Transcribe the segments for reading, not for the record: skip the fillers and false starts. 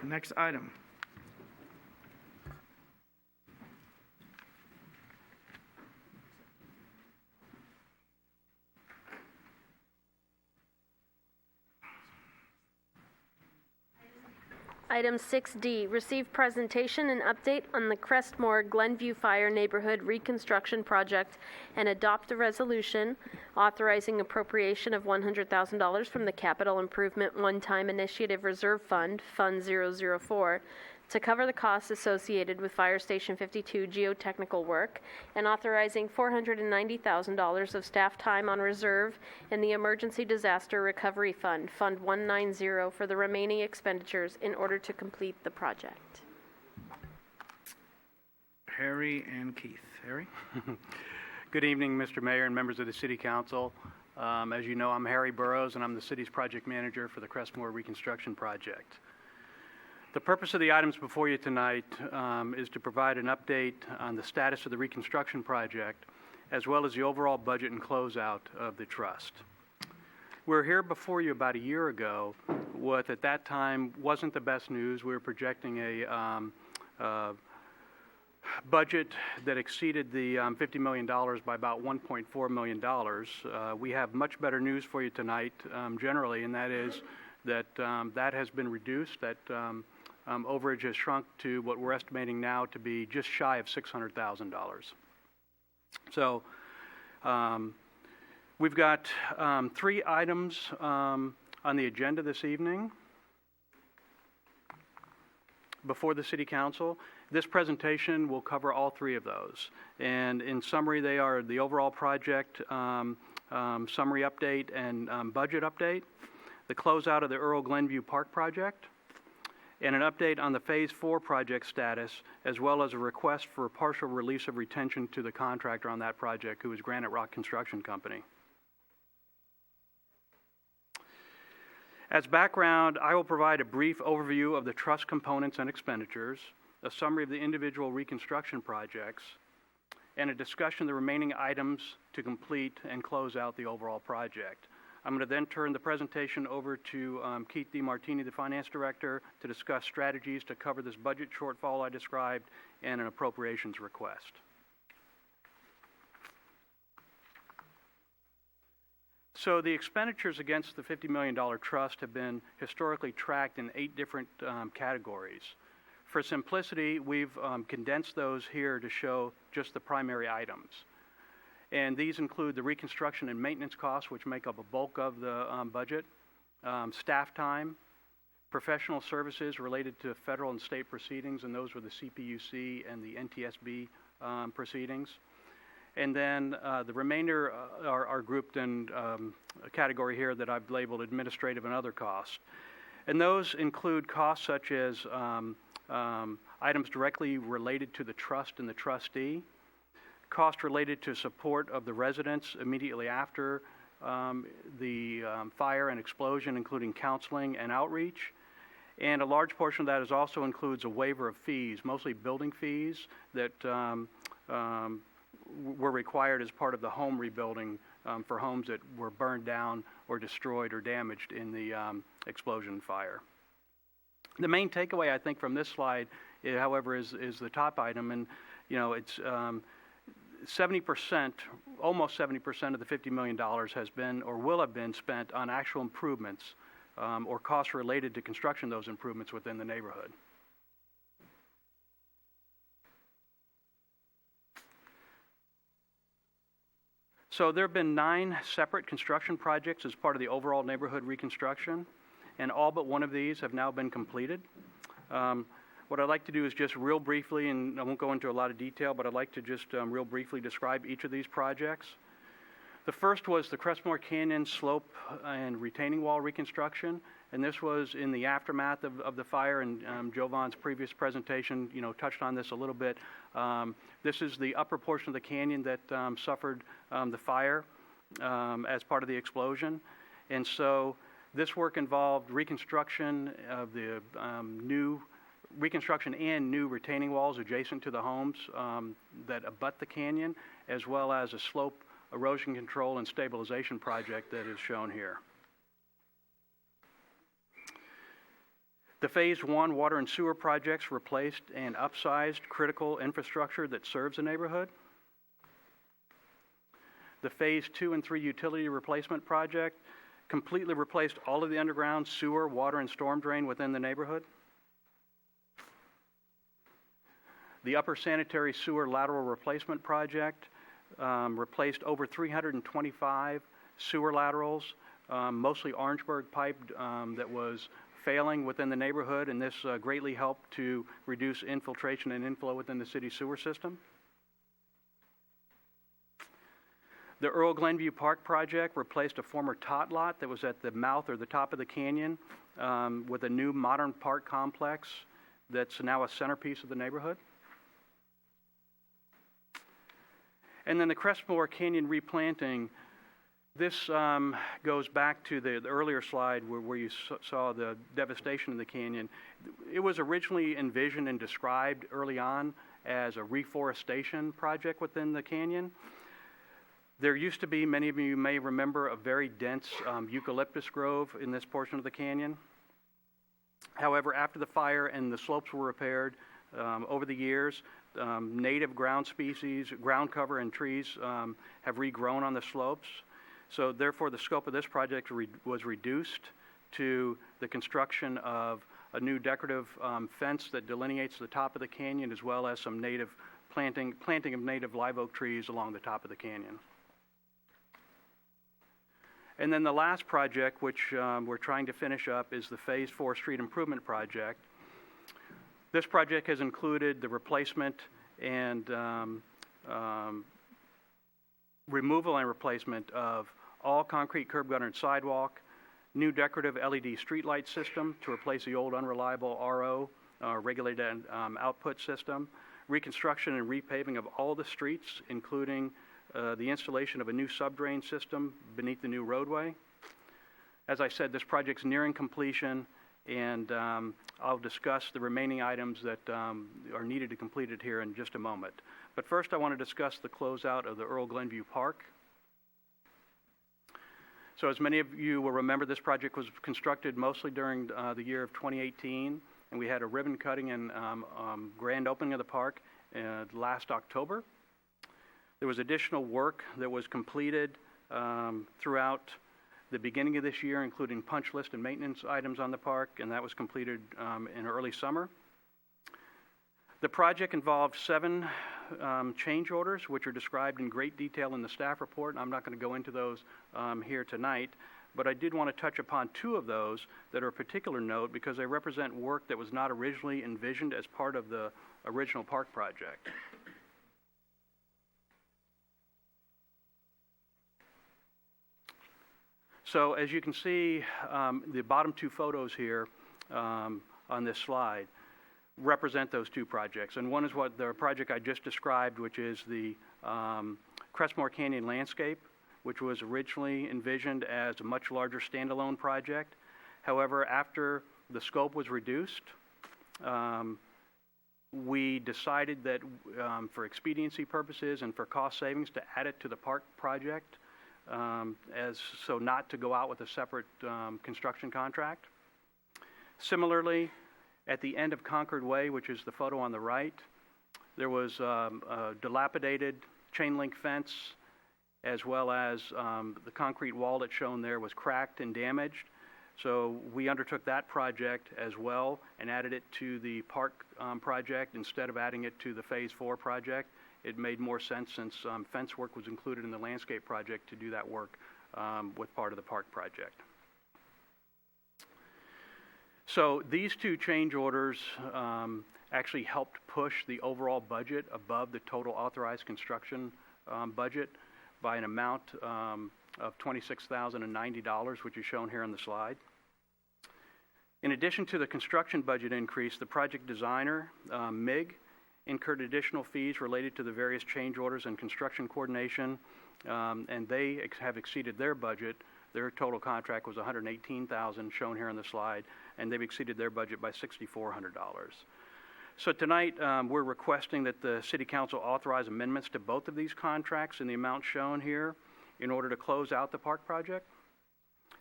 Next item. Item 6D, receive presentation and update on the Crestmoor Glenview Fire Neighborhood Reconstruction Project and adopt a resolution authorizing appropriation of $100,000 from the Capital Improvement One-Time Initiative Reserve Fund, Fund 004, to cover the costs associated with Fire Station 52 geotechnical work, and authorizing $490,000 of staff time on reserve in the Emergency Disaster Recovery Fund, Fund 190, for the remaining expenditures in order to complete the project. Harry and Keith. Harry? Good evening, Mr. Mayor and members of the City Council. As you know, I'm Harry Burrows, and I'm the city's project manager for the Crestmoor Reconstruction Project. The purpose of the items before you tonight is to provide an update on the status of the reconstruction project, as well as the overall budget and closeout of the trust. We were here before you about a year ago. What at that time wasn't the best news. We were projecting a budget that exceeded the $50 million by about $1.4 million. We have much better news for you tonight generally, and that is that that has been reduced. That overage has shrunk to what we're estimating now to be just shy of $600,000. So we've got 3 items on the agenda this evening before the City Council. This presentation will cover all 3 of those. And in summary, they are the overall project summary update and budget update, the closeout of the Earl Glenview Park project, and an update on the Phase 4 project status, as well as a request for a partial release of retention to the contractor on that project, who is Granite Rock Construction Company. As background, I will provide a brief overview of the trust components and expenditures, a summary of the individual reconstruction projects, and a discussion of the remaining items to complete and close out the overall project. I'm going to then turn the presentation over to Keith DeMartini, the Finance Director, to discuss strategies to cover this budget shortfall I described and an appropriations request. So the expenditures against the $50 million trust have been historically tracked in 8 different categories. For simplicity, we've condensed those here to show just the primary items. And these include the reconstruction and maintenance costs, which make up a bulk of the budget, staff time, professional services related to federal and state proceedings, and those were the CPUC and the NTSB proceedings. And then the remainder are grouped in a category here that I've labeled administrative and other costs. And those include costs such as items directly related to the trust and the trustee, cost related to support of the residents immediately after the fire and explosion, including counseling and outreach. And a large portion of that also includes a waiver of fees, mostly building fees that were required as part of the home rebuilding for homes that were burned down or destroyed or damaged in the explosion fire. The main takeaway, I think, from this slide, however, is the top item, and it's 70%, almost 70% of the $50 million has been or will have been spent on actual improvements or costs related to construction of those improvements within the neighborhood. So there have been 9 separate construction projects as part of the overall neighborhood reconstruction, and all but one of these have now been completed. What I'd like to do is just real briefly, and I won't go into a lot of detail, but I'd like to just real briefly describe each of these projects. The first was the Crestmoor Canyon slope and retaining wall reconstruction, and this was in the aftermath of the fire, and Jovan's previous presentation, touched on this a little bit. This is the upper portion of the canyon that suffered the fire as part of the explosion, and so this work involved reconstruction of the reconstruction and new retaining walls adjacent to the homes that abut the canyon, as well as a slope erosion control and stabilization project that is shown here. The Phase 1 water and sewer projects replaced and upsized critical infrastructure that serves the neighborhood. The Phase 2 and 3 utility replacement project completely replaced all of the underground sewer, water, and storm drain within the neighborhood. The upper sanitary sewer lateral replacement project replaced over 325 sewer laterals, mostly Orangeburg pipe that was failing within the neighborhood, and this greatly helped to reduce infiltration and inflow within the city sewer system. The Earl Glenview Park project replaced a former tot lot that was at the mouth or the top of the canyon with a new modern park complex that's now a centerpiece of the neighborhood. And then the Crestmoor Canyon replanting, this goes back to the earlier slide where you saw the devastation of the canyon. It was originally envisioned and described early on as a reforestation project within the canyon. There used to be, many of you may remember, a very dense eucalyptus grove in this portion of the canyon. However, after the fire and the slopes were repaired over the years, native ground species, ground cover, and trees have regrown on the slopes. So therefore, the scope of this project was reduced to the construction of a new decorative fence that delineates the top of the canyon, as well as some native planting of native live oak trees along the top of the canyon. And then the last project, which we're trying to finish up, is the Phase 4 Street Improvement Project. This project has included the replacement and removal and replacement of all concrete curb, gutter, and sidewalk, new decorative LED streetlight system to replace the old unreliable RO, regulated output system, reconstruction and repaving of all the streets, including the installation of a new subdrain system beneath the new roadway. As I said, this project's nearing completion, and I'll discuss the remaining items that are needed to complete it here in just a moment. But first, I want to discuss the closeout of the Earl Glenview Park. So as many of you will remember, this project was constructed mostly during the year of 2018, and we had a ribbon cutting and grand opening of the park last October. There was additional work that was completed throughout the beginning of this year, including punch list and maintenance items on the park, and that was completed in early summer. The project involved 7 change orders, which are described in great detail in the staff report, and I'm not going to go into those here tonight, but I did want to touch upon 2 of those that are of particular note because they represent work that was not originally envisioned as part of the original park project. So as you can see, the bottom 2 photos here on this slide represent those 2 projects. And one is what the project I just described, which is the Crestmoor Canyon landscape, which was originally envisioned as a much larger standalone project. However, after the scope was reduced, we decided that for expediency purposes and for cost savings to add it to the park project, so not to go out with a separate construction contract. Similarly, at the end of Concord Way, which is the photo on the right, there was a dilapidated chain link fence, as well as the concrete wall that's shown there was cracked and damaged. So we undertook that project as well and added it to the park project instead of adding it to the Phase 4 project. It made more sense, since fence work was included in the landscape project, to do that work with part of the park project. So these 2 change orders actually helped push the overall budget above the total authorized construction budget by an amount of $26,090, which is shown here on the slide. In addition to the construction budget increase, the project designer, MIG, incurred additional fees related to the various change orders and construction coordination, and they have exceeded their budget. Their total contract was $118,000, shown here on the slide, and they've exceeded their budget by $6,400. So tonight, we're requesting that the City Council authorize amendments to both of these contracts in the amount shown here in order to close out the park project.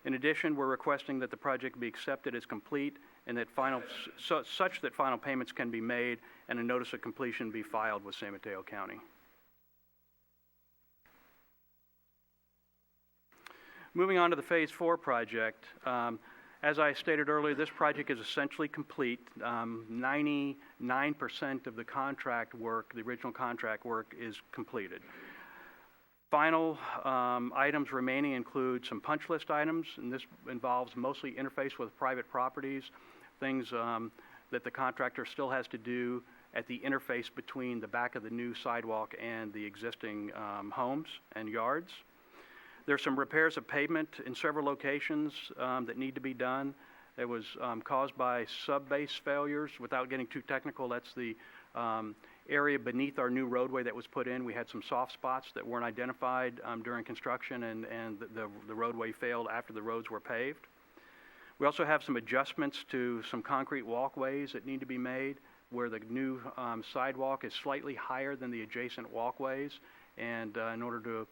In addition, we're requesting that the project be accepted as complete and that such that final payments can be made and a notice of completion be filed with San Mateo County. Moving on to the Phase 4 project, as I stated earlier, this project is essentially complete. 99% of the contract work, the original contract work, is completed. Final items remaining include some punch list items, and this involves mostly interface with private properties, things that the contractor still has to do at the interface between the back of the new sidewalk and the existing homes and yards. There's some repairs of pavement in several locations that need to be done. It was caused by sub-base failures. Without getting too technical, that's the area beneath our new roadway that was put in. We had some soft spots that weren't identified during construction, and the roadway failed after the roads were paved. We also have some adjustments to some concrete walkways that need to be made, where the new sidewalk is slightly higher than the adjacent walkways, and in order to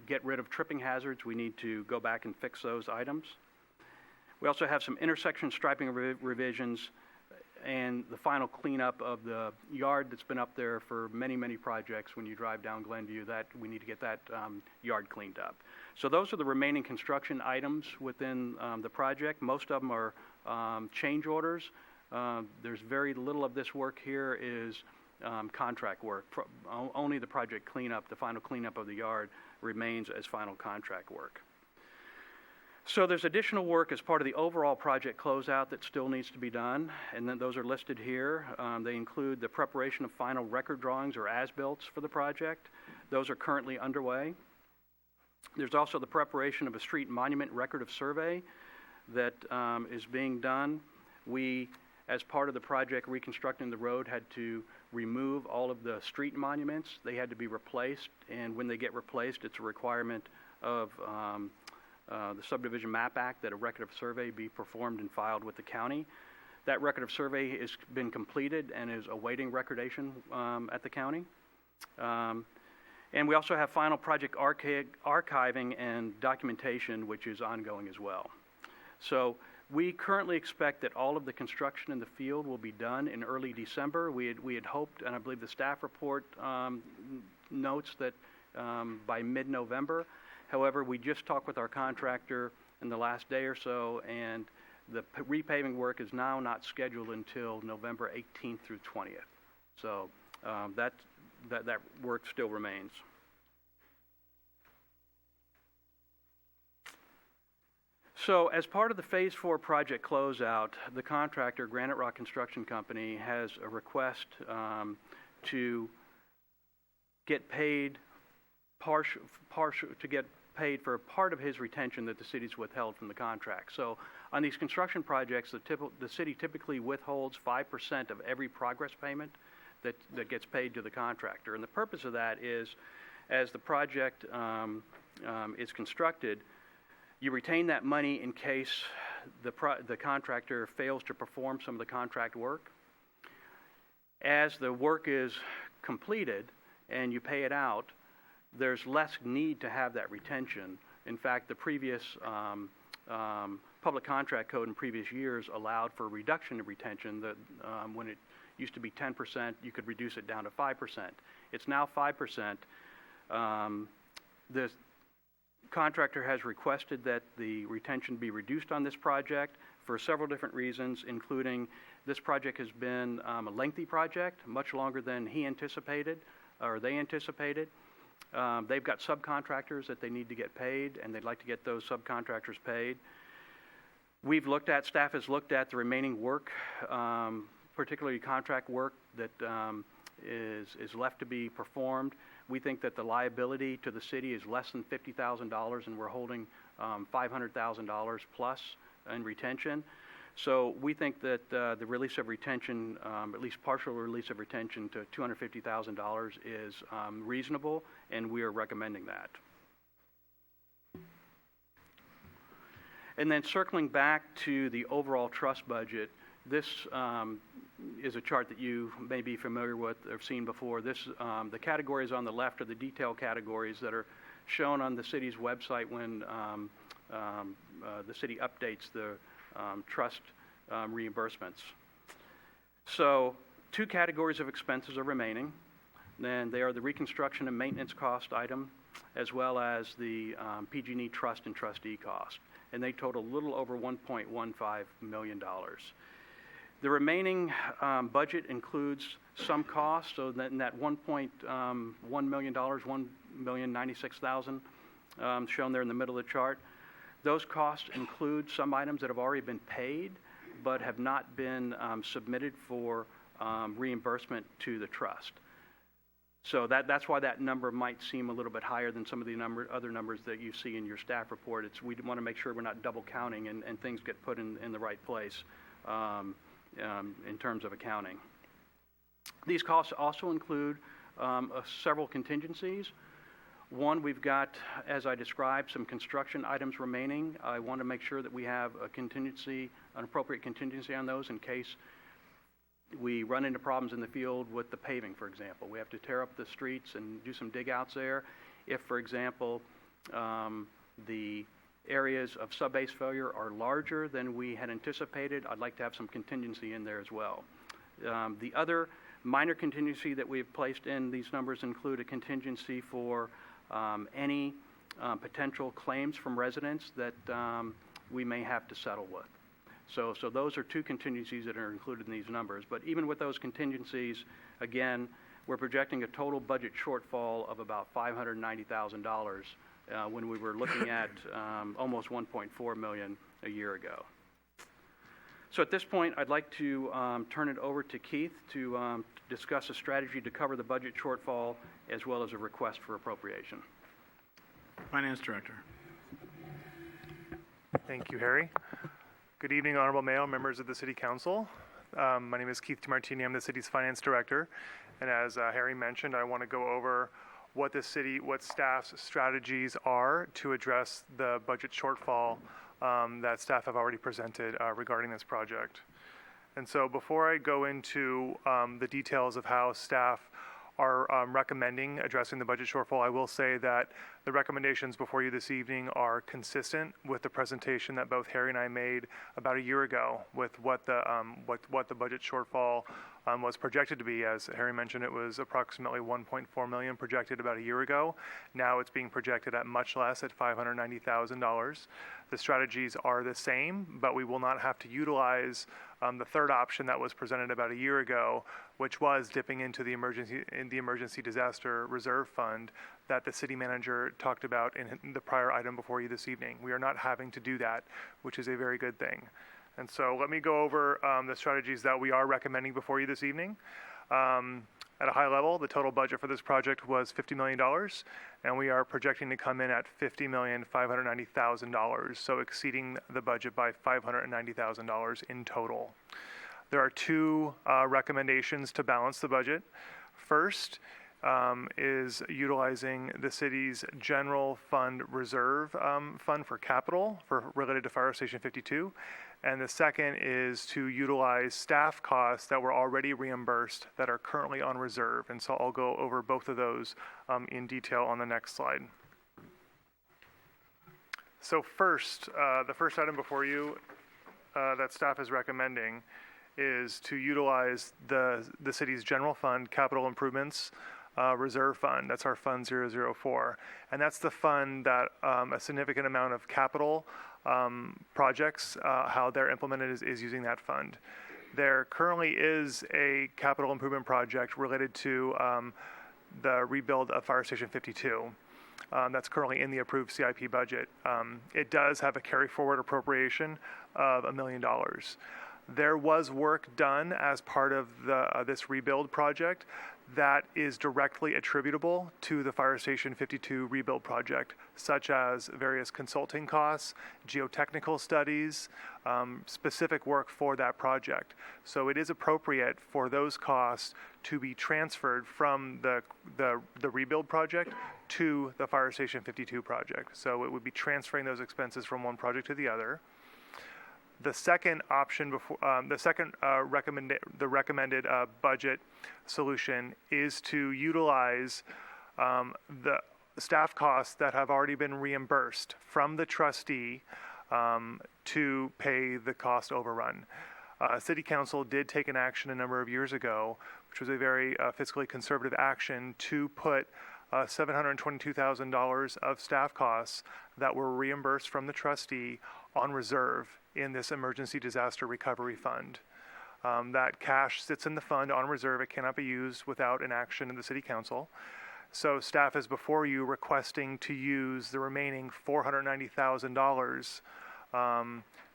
get rid of tripping hazards, we need to go back and fix those items. We also have some intersection striping revisions and the final cleanup of the yard that's been up there for many, many projects. When you drive down Glenview, that we need to get that yard cleaned up. So those are the remaining construction items within the project. Most of them are change orders. There's very little of this work here is contract work. Only the project cleanup, the final cleanup of the yard, remains as final contract work. So there's additional work as part of the overall project closeout that still needs to be done, and then those are listed here. They include the preparation of final record drawings or as-builts for the project. Those are currently underway. There's also the preparation of a street monument record of survey that is being done. We, as part of the project reconstructing the road, had to remove all of the street monuments. They had to be replaced, and when they get replaced, it's a requirement of the Subdivision Map Act that a record of survey be performed and filed with the county. That record of survey has been completed and is awaiting recordation at the county. And we also have final project archiving and documentation, which is ongoing as well. So we currently expect that all of the construction in the field will be done in early December. We had hoped, and I believe the staff report notes that by mid-November. However, we just talked with our contractor in the last day or so, and the repaving work is now not scheduled until November 18th through 20th. So that work still remains. So as part of the Phase 4 project closeout, the contractor, Granite Rock Construction Company, has a request to get paid to get paid for part of his retention that the city's withheld from the contract. So on these construction projects, the city typically withholds 5% of every progress payment that gets paid to the contractor. And the purpose of that is, as the project is constructed, you retain that money in case the contractor fails to perform some of the contract work. As the work is completed and you pay it out, there's less need to have that retention. In fact, the previous public contract code in previous years allowed for a reduction of retention. That when it used to be 10%, you could reduce it down to 5%. It's now 5%. The contractor has requested that the retention be reduced on this project for several different reasons, including this project has been a lengthy project, much longer than he anticipated or they anticipated. They've got subcontractors that they need to get paid, and they'd like to get those subcontractors paid. Staff has looked at the remaining work, particularly contract work that is left to be performed. We think that the liability to the city is less than $50,000, and we're holding $500,000 plus in retention. So we think that the release of retention, at least partial release of retention to $250,000 is reasonable, and we are recommending that. And then circling back to the overall trust budget, this is a chart that you may be familiar with or seen before. The categories on the left are the detail categories that are shown on the city's website when the city updates the trust reimbursements. So 2 categories of expenses are remaining. Then they are the reconstruction and maintenance cost item, as well as the PG&E trust and trustee cost, and they total a little over $1.15 million. The remaining budget includes some costs, so that in that $1.1 million, $1,096,000 shown there in the middle of the chart, those costs include some items that have already been paid but have not been submitted for reimbursement to the trust. So that's why that number might seem a little bit higher than some of the other numbers that you see in your staff report. We want to make sure we're not double counting and things get put in the right place in terms of accounting. These costs also include several contingencies. One, we've got, as I described, some construction items remaining. I want to make sure that we have an appropriate contingency on those in case we run into problems in the field with the paving, for example. We have to tear up the streets and do some dig outs there. If, for example, the areas of subbase failure are larger than we had anticipated, I'd like to have some contingency in there as well. The other minor contingency that we've placed in these numbers include a contingency for any potential claims from residents that we may have to settle with. So those are 2 contingencies that are included in these numbers. But even with those contingencies, again, we're projecting a total budget shortfall of about $590,000 when we were looking at almost $1.4 million a year ago. So at this point, I'd like to turn it over to Keith to discuss a strategy to cover the budget shortfall as well as a request for appropriation. Finance Director. Thank you, Harry. Good evening, Honorable Mayor, members of the City Council. My name is Keith DeMartini. I'm the city's finance director. And as Harry mentioned, I want to go over what staff's strategies are to address the budget shortfall that staff have already presented regarding this project. And so before I go into the details of how staff are recommending addressing the budget shortfall, I will say that the recommendations before you this evening are consistent with the presentation that both Harry and I made about a year ago with what the budget shortfall was projected to be. As Harry mentioned, it was approximately $1.4 million projected about a year ago. Now it's being projected at much less, at $590,000. The strategies are the same, but we will not have to utilize the third option that was presented about a year ago, which was dipping into the emergency disaster reserve fund that the city manager talked about in the prior item before you this evening. We are not having to do that, which is a very good thing. And so let me go over the strategies that we are recommending before you this evening. At a high level, the total budget for this project was $50 million, and we are projecting to come in at $50,590,000, so exceeding the budget by $590,000 in total. There are 2 recommendations to balance the budget. First is utilizing the city's general fund reserve fund for capital related to Fire Station 52. And the second is to utilize staff costs that were already reimbursed that are currently on reserve. And so I'll go over both of those in detail on the next slide. So first, the first item before you that staff is recommending is to utilize the city's general fund capital improvements reserve fund. That's our Fund 004. And that's the fund that a significant amount of capital projects, how they're implemented is using that fund. There currently is a capital improvement project related to the rebuild of Fire Station 52. That's currently in the approved CIP budget. It does have a carry forward appropriation of $1 million. There was work done as part of this rebuild project that is directly attributable to the Fire Station 52 rebuild project, such as various consulting costs, geotechnical studies, specific work for that project. So it is appropriate for those costs to be transferred from the rebuild project to the Fire Station 52 project. So it would be transferring those expenses from one project to the other. The second option, recommended budget solution is to utilize staff costs that have already been reimbursed from the trustee to pay the cost overrun. City Council did take an action a number of years ago, which was a very fiscally conservative action to put $722,000 of staff costs that were reimbursed from the trustee on reserve in this emergency disaster recovery fund. That cash sits in the fund on reserve. It cannot be used without an action of the City Council. So staff is before you requesting to use the remaining $490,000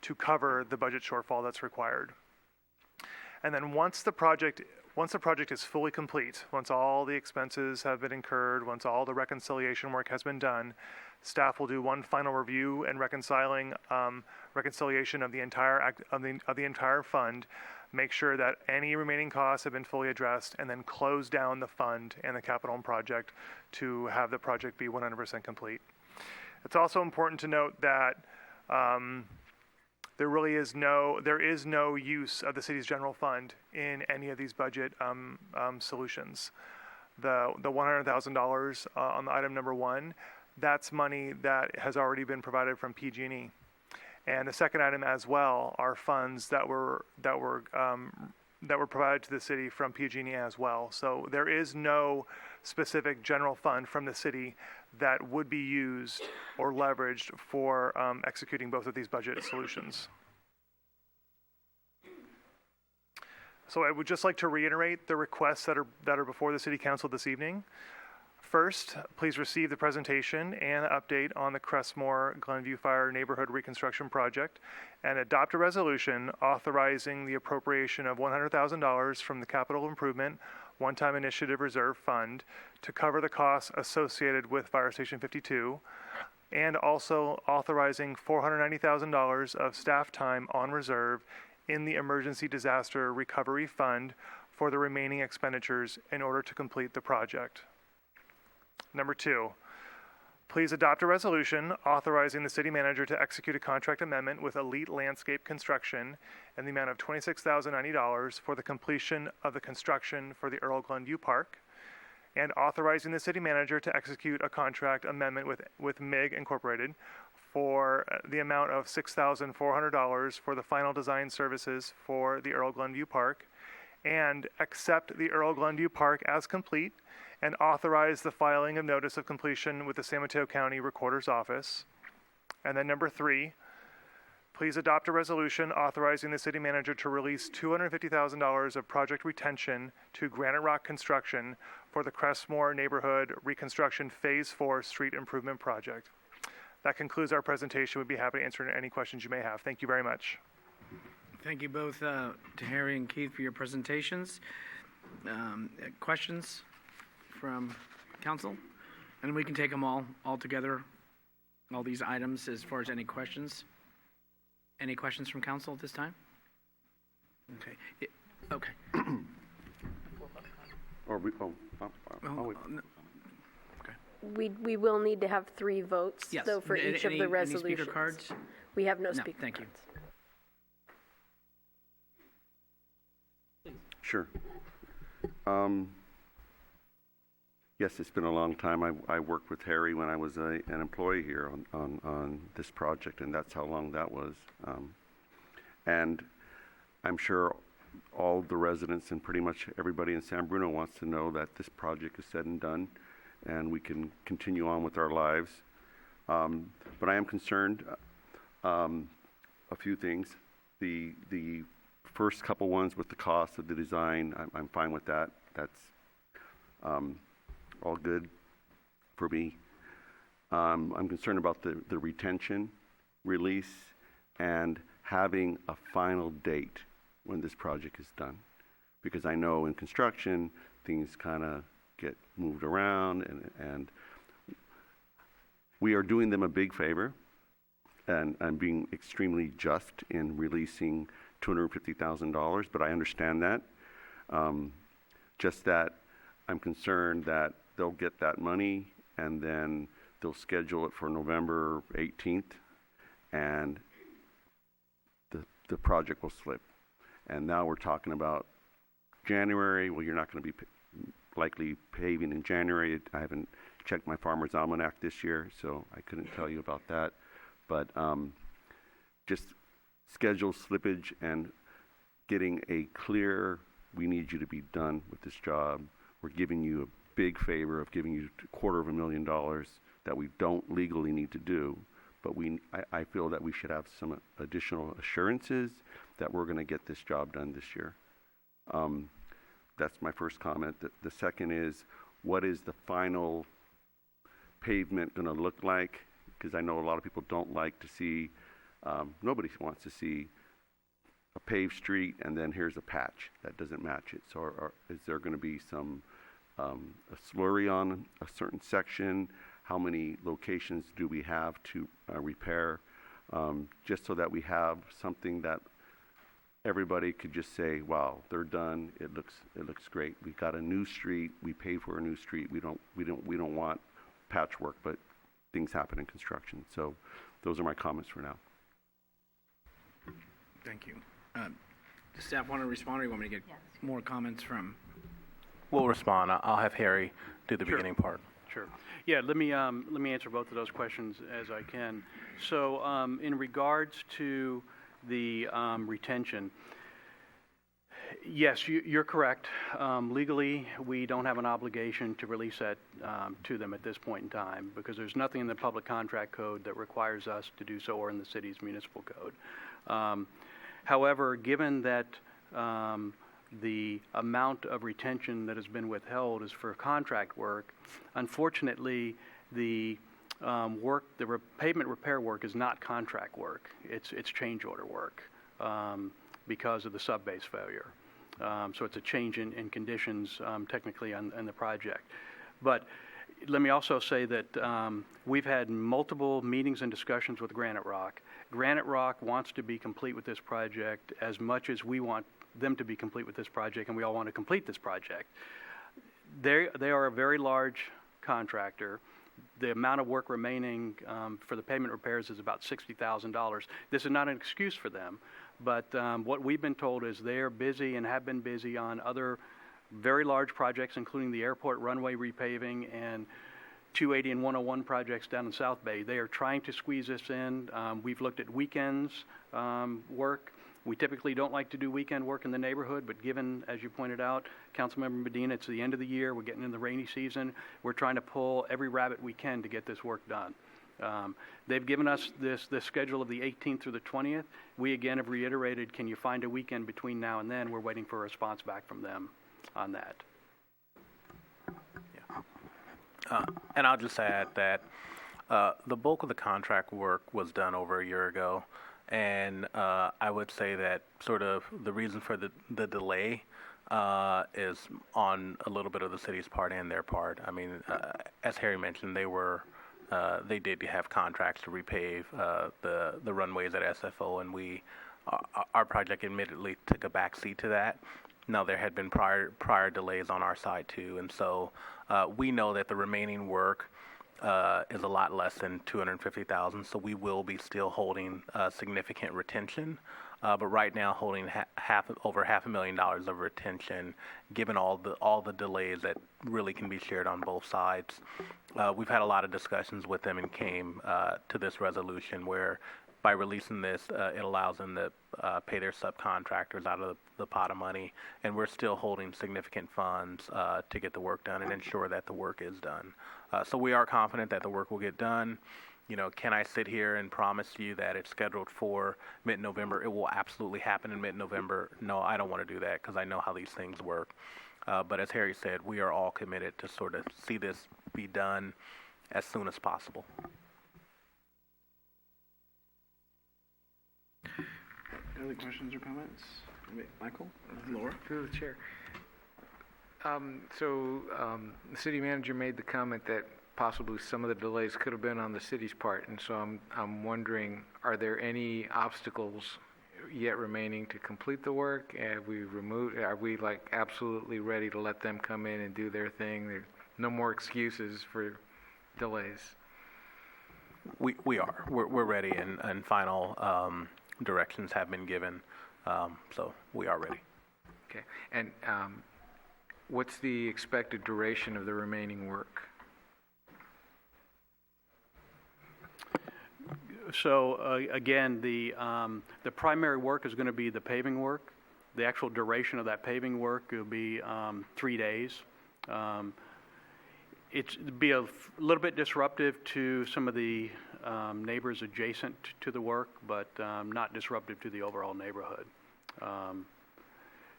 to cover the budget shortfall that's required. And then once the project is fully complete, once all the expenses have been incurred, once all the reconciliation work has been done, staff will do one final review and reconciliation of the entire fund, make sure that any remaining costs have been fully addressed, and then close down the fund and the capital project to have the project be 100% complete. It's also important to note that there is no use of the city's general fund in any of these budget solutions. The $100,000 on item number 1, that's money that has already been provided from PG&E. And the second item as well are funds that were provided to the city from PG&E as well. So there is no specific general fund from the city that would be used or leveraged for executing both of these budget solutions. So I would just like to reiterate the requests that are before the City Council this evening. First, please receive the presentation and update on the Crestmoor Glenview Fire Neighborhood Reconstruction Project and adopt a resolution authorizing the appropriation of $100,000 from the Capital Improvement One-Time Initiative Reserve Fund to cover the costs associated with Fire Station 52, and also authorizing $490,000 of staff time on reserve in the Emergency Disaster Recovery Fund for the remaining expenditures in order to complete the project. Number 2, please adopt a resolution authorizing the city manager to execute a contract amendment with Elite Landscape Construction in the amount of $26,090 for the completion of the construction for the Earl Glenview Park, and authorizing the city manager to execute a contract amendment with MIG Incorporated for the amount of $6,400 for the final design services for the Earl Glenview Park, and accept the Earl Glenview Park as complete and authorize the filing of notice of completion with the San Mateo County Recorder's Office. And then number 3, please adopt a resolution authorizing the city manager to release $250,000 of project retention to Granite Rock Construction for the Crestmoor Neighborhood Reconstruction Phase 4 Street Improvement Project. That concludes our presentation. We'd be happy to answer any questions you may have. Thank you very much. Thank you both to Harry and Keith for your presentations. Questions from council? And we can take them all together, all these items, as far as any questions. Any questions from council at this time? Okay. Okay. We will need to have 3 votes, Yes. though, for each of the resolutions. Any speaker cards? We have no No, speaker thank you. cards. Sure. Yes, it's been a long time. I worked with Harry when I was an employee here on this project, and that's how long that was. And I'm sure all the residents and pretty much everybody in San Bruno wants to know that this project is said and done, and we can continue on with our lives. But I am concerned, a few things. The first couple ones with the cost of the design, I'm fine with that. That's all good for me. I'm concerned about the retention, release, and having a final date when this project is done. Because I know in construction, things kind of get moved around, and we are doing them a big favor, and I'm being extremely just in releasing $250,000, but I understand that. Just that I'm concerned that they'll get that money and then they'll schedule it for November 18th, and the project will slip. And now we're talking about January. Well, you're not going to be likely paving in January. I haven't checked my Farmer's Almanac this year, so I couldn't tell you about that. But just schedule slippage and getting a clear, we need you to be done with this job. We're giving you a big favor of giving you $250,000 that we don't legally need to do, but I feel that we should have some additional assurances that we're going to get this job done this year. That's my first comment. The second is, what is the final pavement going to look like? Because I know a lot of people don't like to see, nobody wants to see a paved street and then here's a patch that doesn't match it. So is there going to be some a slurry on a certain section? How many locations do we have to repair? Just so that we have something that everybody could just say, wow, they're done. It looks great. We got a new street. We paid for a new street. We don't want patchwork, but things happen in construction. So those are my comments for now. Thank you. Does staff want to respond, or you want me to get more comments from? We'll respond. I'll have Harry do the beginning part. Sure. Yeah, let me answer both of those questions as I can. So in regards to the retention, yes, you're correct. Legally, we don't have an obligation to release that to them at this point in time because there's nothing in the public contract code that requires us to do so or in the city's municipal code. However, given that the amount of retention that has been withheld is for contract work, unfortunately, the pavement repair work is not contract work. It's change order work because of the sub-base failure. So it's a change in conditions technically on the project. But let me also say that we've had multiple meetings and discussions with Granite Rock. Granite Rock wants to be complete with this project as much as we want them to be complete with this project, and we all want to complete this project. They are a very large contractor. The amount of work remaining for the pavement repairs is about $60,000. This is not an excuse for them, but what we've been told is they are busy and have been busy on other very large projects, including the airport runway repaving and 280 and 101 projects down in South Bay. They are trying to squeeze this in. We've looked at weekends work. We typically don't like to do weekend work in the neighborhood, but given, as you pointed out, Councilmember Medina, it's the end of the year, we're getting in the rainy season, we're trying to pull every rabbit we can to get this work done. They've given us this schedule of the 18th through the 20th. We again have reiterated, can you find a weekend between now and then? We're waiting for a response back from them on that. And I'll just add that the bulk of the contract work was done over a year ago. And I would say that sort of the reason for the delay is on a little bit of the city's part and their part. I mean, as Harry mentioned, they did have contracts to repave the runways at SFO, and our project admittedly took a backseat to that. Now, there had been prior delays on our side too, and so we know that the remaining work is a lot less than $250,000, so we will be still holding significant retention. But right now, holding over $500,000 of retention, given all the delays that really can be shared on both sides. We've had a lot of discussions with them and came to this resolution where, by releasing this, it allows them to pay their subcontractors out of the pot of money, and we're still holding significant funds to get the work done and ensure that the work is done. So we are confident that the work will get done. You know, can I sit here and promise you that it's scheduled for mid-November? It will absolutely happen in mid-November. No, I don't want to do that because I know how these things work. But as Harry said, we are all committed to sort of see this be done as soon as possible. Any other questions or comments? Michael? Laura? Through the chair. The city manager made the comment that possibly some of the delays could have been on the city's part, and so I'm wondering, are there any obstacles yet remaining to complete the work? Are we like absolutely ready to let them come in and do their thing? There's no more excuses for delays. We are. We're ready, and final directions have been given, so we are ready. Okay. And what's the expected duration of the remaining work? Again, the primary work is going to be the paving work. The actual duration of that paving work will be 3 days. It'd be a little bit disruptive to some of the neighbors adjacent to the work, but not disruptive to the overall neighborhood.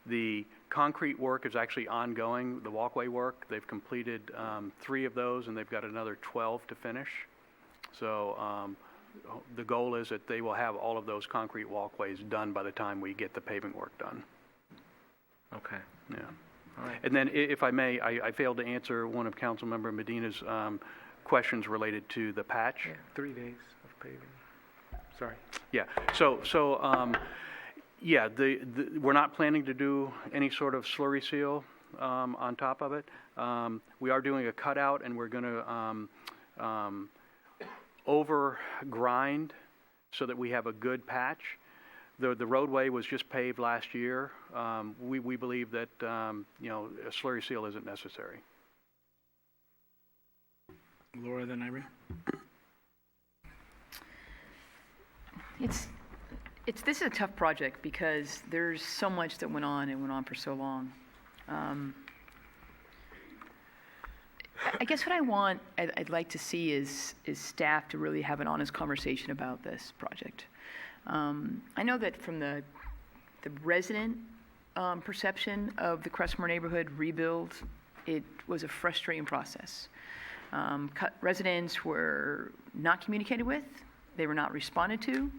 The concrete work is actually ongoing, the walkway work. They've completed 3 of those, and they've got another 12 to finish. So the goal is that they will have all of those concrete walkways done by the time we get the paving work done. Okay. Yeah. All right. And then, if I may, I failed to answer one of Councilmember Medina's questions related to the patch. Yeah, 3 days of paving. Sorry. Yeah. Yeah, we're not planning to do any sort of slurry seal on top of it. We are doing a cutout, and we're going to over grind so that we have a good patch. The roadway was just paved last year. We believe that a slurry seal isn't necessary. Laura, then Irene. This is a tough project because there's so much that went on for so long. I guess what I'd like to see is staff to really have an honest conversation about this project. I know that from the resident perception of the Crestmoor neighborhood rebuild, it was a frustrating process. Residents were not communicated with, they were not responded to.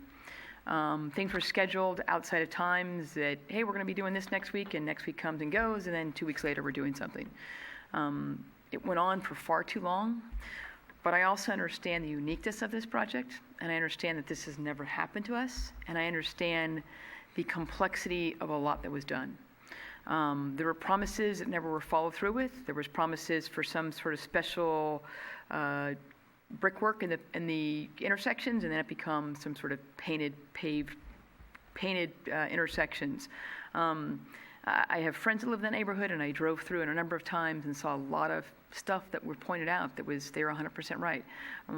Things were scheduled outside of times that, hey, we're going to be doing this next week, and next week comes and goes, and then 2 weeks later we're doing something. It went on for far too long, but I also understand the uniqueness of this project, and I understand that this has never happened to us, and I understand the complexity of a lot that was done. There were promises that never were followed through with. There was promises for some sort of special brickwork in the intersections, and then it becomes some sort of painted intersections. I have friends that live in that neighborhood, and I drove through it a number of times and saw a lot of stuff that were pointed out that they were 100% right.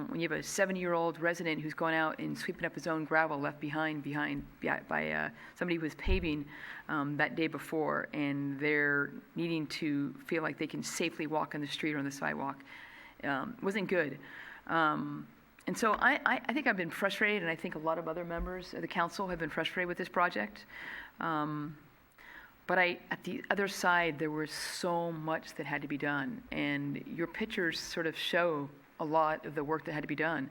When you have a 70-year-old resident who's going out and sweeping up his own gravel left behind by somebody who was paving that day before, and they're needing to feel like they can safely walk on the street or on the sidewalk, wasn't good. And so I think I've been frustrated, and I think a lot of other members of the council have been frustrated with this project. But at the other side, there was so much that had to be done, and your pictures sort of show a lot of the work that had to be done.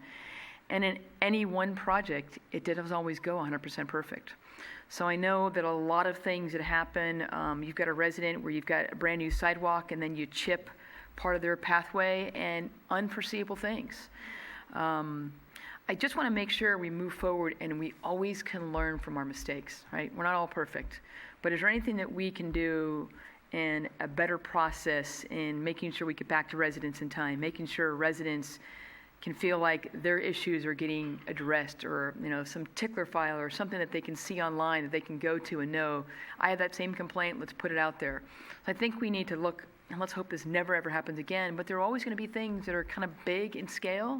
And in any one project, it doesn't always go 100% perfect. So I know that a lot of things that happen, you've got a resident where you've got a brand new sidewalk, and then you chip part of their pathway, and unforeseeable things. I just want to make sure we move forward, and we always can learn from our mistakes, right? We're not all perfect. But is there anything that we can do in a better process in making sure we get back to residents in time, making sure residents can feel like their issues are getting addressed, or some tickler file or something that they can see online that they can go to and know, I have that same complaint, let's put it out there. So I think we need to look, and let's hope this never ever happens again, but there are always going to be things that are kind of big in scale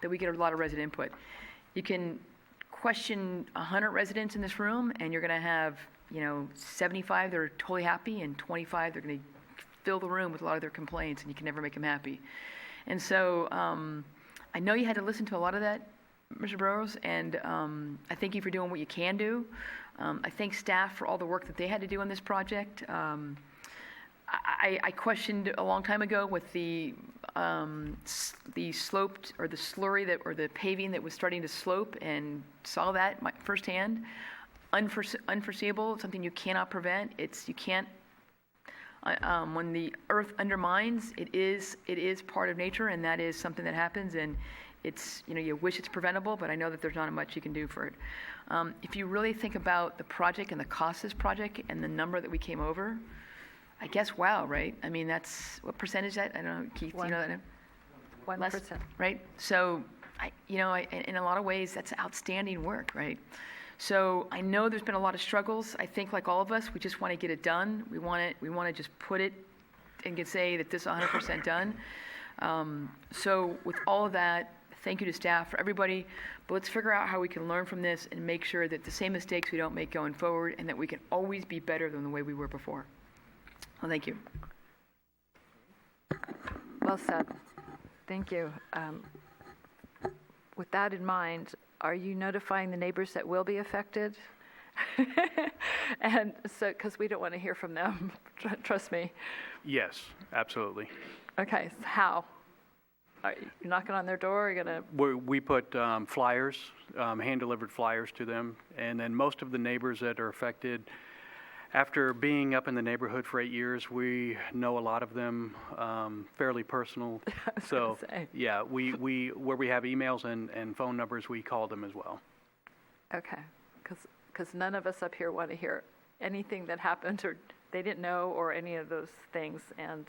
that we get a lot of resident input. You can question 100 residents in this room, and you're going to have 75 that are totally happy, and 25 they're going to fill the room with a lot of their complaints, and you can never make them happy. And so I know you had to listen to a lot of that, Mr. Burrows, and I thank you for doing what you can do. I thank staff for all the work that they had to do on this project. I questioned a long time ago with the sloped or the slurry or the paving that was starting to slope, and saw that firsthand. Unforeseeable, something you cannot prevent. You can't. When the earth undermines, it is part of nature, and that is something that happens. And it's you wish it's preventable, but I know that there's not much you can do for it. If you really think about the project and the cost of this project and the number that we came over, I guess wow, right? I mean, that's what percentage is that? I don't know, Keith. Do you know that? 1%. Right? So, in a lot of ways, that's outstanding work, right? So I know there's been a lot of struggles. I think, like all of us, we just want to get it done. We want to just put it and say that this is 100% done. So with all of that, Thank you to staff, for everybody. But let's figure out how we can learn from this and make sure that the same mistakes we don't make going forward, and that we can always be better than the way we were before. Well, thank you. Well said. Thank you. With that in mind, are you notifying the neighbors that will be affected? And so, because we don't want to hear from them, trust me. Yes, absolutely. Okay, so how? Are you knocking on their door? Are you going to? We put flyers, hand-delivered flyers to them, and then most of the neighbors that are affected, after being up in the neighborhood for 8 years, we know a lot of them fairly personal. So, yeah, we where we have emails and phone numbers, we call them as well. Okay, because none of us up here want to hear anything that happened or they didn't know or any of those things. And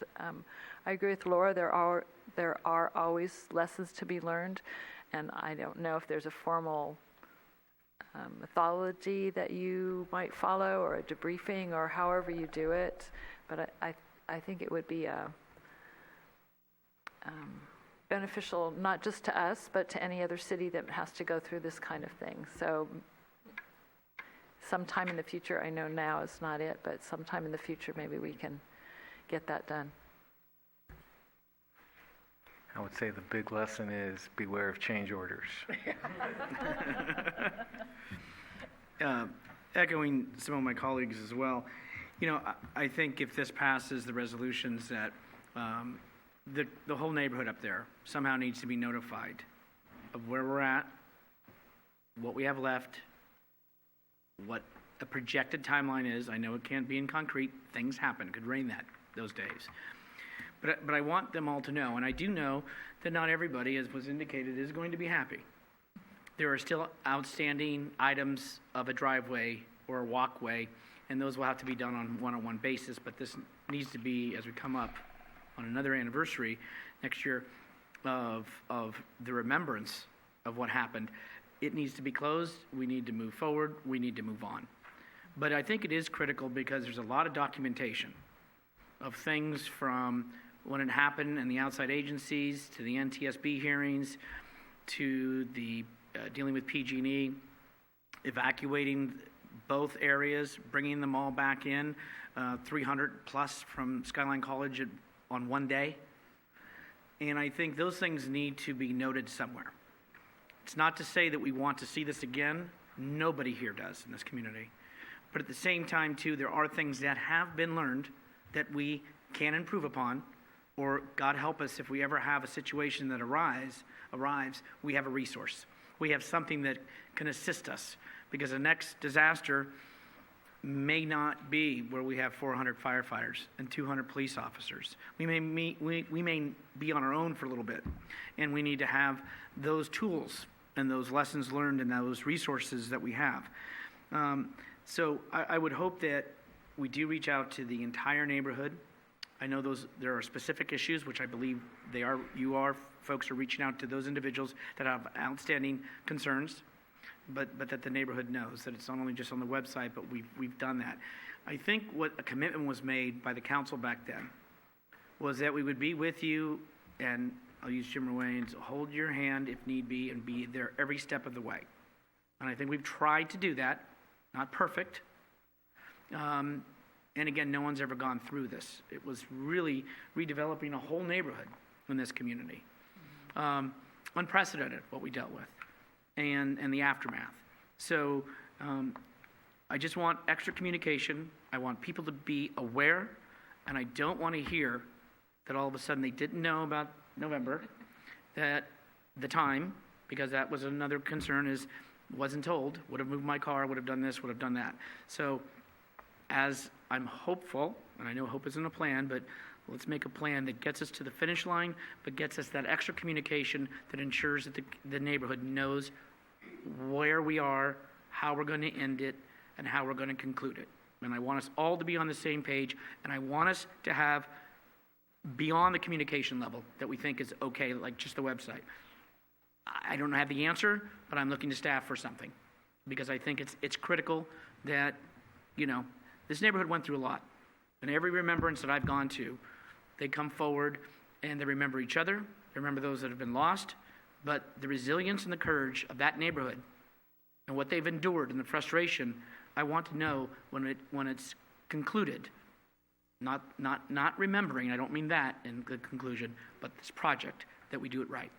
I agree with Laura. There are always lessons to be learned, and I don't know if there's a formal methodology that you might follow, or a debriefing, or however you do it. But I think it would be beneficial not just to us, but to any other city that has to go through this kind of thing. So sometime in the future, I know now is not it, but sometime in the future, maybe we can get that done. I would say the big lesson is beware of change orders. Echoing some of my colleagues as well, I think if this passes the resolutions, that the whole neighborhood up there somehow needs to be notified of where we're at, what we have left, what the projected timeline is. I know it can't be in concrete. Things happen. Could rain those days. But I want them all to know, and I do know that not everybody, as was indicated, is going to be happy. There are still outstanding items of a driveway or a walkway, and those will have to be done on one-on-one basis, but this needs to be, as we come up on another anniversary next year of the remembrance of what happened. It needs to be closed. We need to move forward. We need to move on. But I think it is critical because there's a lot of documentation of things from when it happened and the outside agencies to the NTSB hearings to the dealing with PG&E, evacuating both areas, bringing them all back in, 300 plus from Skyline College on one day. And I think those things need to be noted somewhere. It's not to say that we want to see this again. Nobody here does in this community. But at the same time, too, there are things that have been learned that we can improve upon, or God help us, if we ever have a situation that arrives, we have a resource. We have something that can assist us, because the next disaster may not be where we have 400 firefighters and 200 police officers. We may be on our own for a little bit, and we need to have those tools and those lessons learned and those resources that we have. So I would hope that we do reach out to the entire neighborhood. I know there are specific issues, which I believe folks are reaching out to those individuals that have outstanding concerns, but that the neighborhood knows that it's not only just on the website, but we've done that. I think what a commitment was made by the council back then was that we would be with you, and I'll use Jim Ruane's, hold your hand if need be, and be there every step of the way. And I think we've tried to do that. Not perfect. And again, no one's ever gone through this. It was really redeveloping a whole neighborhood in this community. Unprecedented what we dealt with and the aftermath. So I just want extra communication. I want people to be aware, and I don't want to hear that all of a sudden they didn't know about November, that the time, because that was another concern, is wasn't told, would have moved my car, would have done this, would have done that. So as I'm hopeful, and I know hope isn't a plan, but let's make a plan that gets us to the finish line, but gets us that extra communication that ensures that the neighborhood knows where we are, how we're going to end it, and how we're going to conclude it. And I want us all to be on the same page, and I want us to have beyond the communication level that we think is okay, like just the website. I don't have the answer, but I'm looking to staff for something, because I think it's critical that, this neighborhood went through a lot. And every remembrance that I've gone to, they come forward and they remember each other, they remember those that have been lost, But the resilience and the courage of that neighborhood and what they've endured and the frustration, I want to know when it's concluded. Not remembering, I don't mean that in the conclusion, but this project, that we do it right.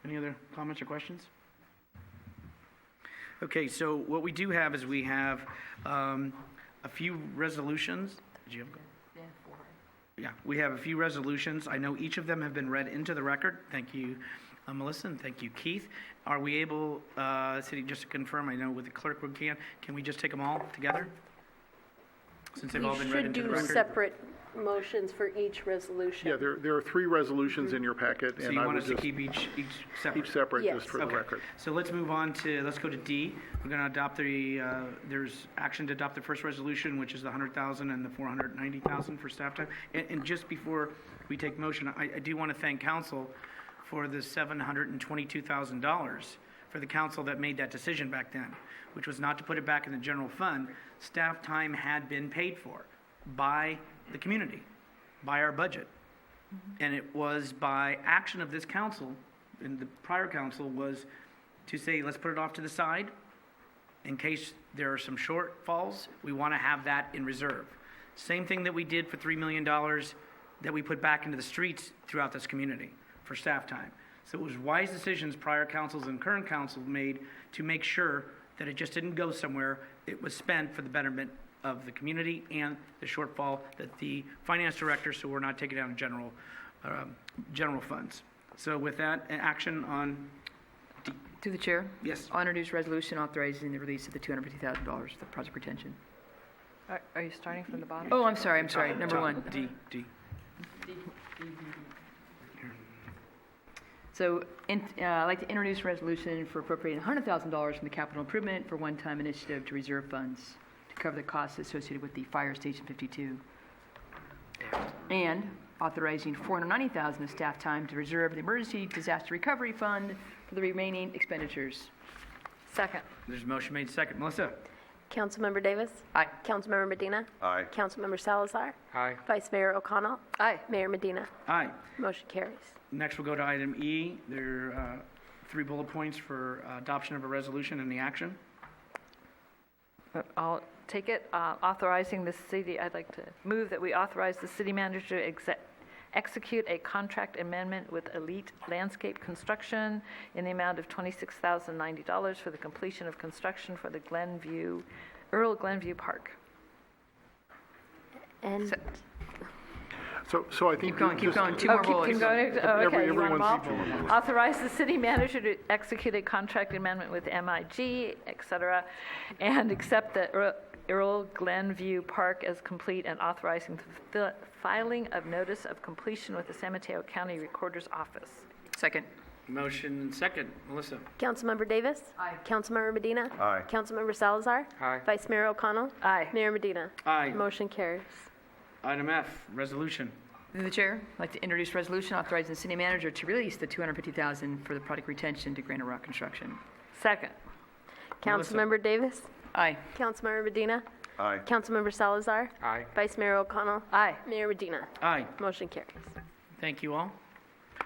Any other comments or questions? Okay, so what we do have is we have a few resolutions. Did you have a go? Yeah, we have a few resolutions. I know each of them have been read into the record. Thank you, Melissa, and thank you, Keith. Are we able, City, just to confirm, I know with the clerk we can we just take them all together? Since they've all been read into the We should record? do separate motions for each resolution. Yeah, there are 3 resolutions in your packet, So and you I want would us to just, keep each separate? each separate, Yes. just for the Okay. record. So let's move on to, let's go to D. We're going to adopt there's action to adopt the first resolution, which is the 100,000 and the 490,000 for staff time. And just before we take motion, I do want to thank council for the $722,000 for the council that made that decision back then, which was not to put it back in the general fund. Staff time had been paid for by the community, by our budget. And it was by action of this council, and the prior council was to say, let's put it off to the side. In case there are some shortfalls, we want to have that in reserve. Same thing that we did for $3 million that we put back into the streets throughout this community for staff time. So it was wise decisions prior councils and current council made to make sure that it just didn't go somewhere. It was spent for the betterment of the community and the shortfall that the finance director, so we're not taking down general funds. So with that, action on, To the chair. yes. I'll introduce resolution authorizing the release of the $250,000 for project retention. Are you starting from the bottom? Oh, I'm sorry, number 1. D. So I'd like to introduce a resolution for appropriating $100,000 from the capital improvement for one-time initiative to reserve funds to cover the costs associated with the Fire Station 52. And authorizing $490,000 of staff time to reserve the Emergency Disaster Recovery Fund for the remaining expenditures. Second. There's a motion made second. Melissa? Councilmember Davis? Aye. Councilmember Medina? Aye. Councilmember Salazar? Aye. Vice Mayor O'Connell? Aye. Mayor Medina? Aye. Motion carries. Next, we'll go to item E. There are 3 bullet points for adoption of a resolution and the action. I'll take it. Authorizing the city, I'd like to move that we authorize the city manager to execute a contract amendment with Elite Landscape Construction in the amount of $26,090 for the completion of construction for the Earl Glenview Park. And So I think. Keep going, 2 Oh, more keep bullets. going. Oh, okay, you want them all? Everyone's- Authorize the city manager to execute a contract amendment with MIG, et cetera, and accept the Earl Glenview Park as complete, and authorizing the filing of notice of completion with the San Mateo County Recorder's Office. Second. Motion second. Melissa? Councilmember Davis? Aye. Councilmember Medina? Aye. Councilmember Salazar? Aye. Vice Mayor O'Connell? Aye. Mayor Medina? Aye. Motion carries. Item F, resolution. Through the chair, I'd like to introduce resolution authorizing the city manager to release the $250,000 for the project retention to Granite Rock Construction. Second. Melissa. Councilmember Davis? Aye. Councilmember Medina? Aye. Councilmember Salazar? Aye. Vice Mayor O'Connell? Aye. Mayor Medina? Aye. Motion carries. Thank you all.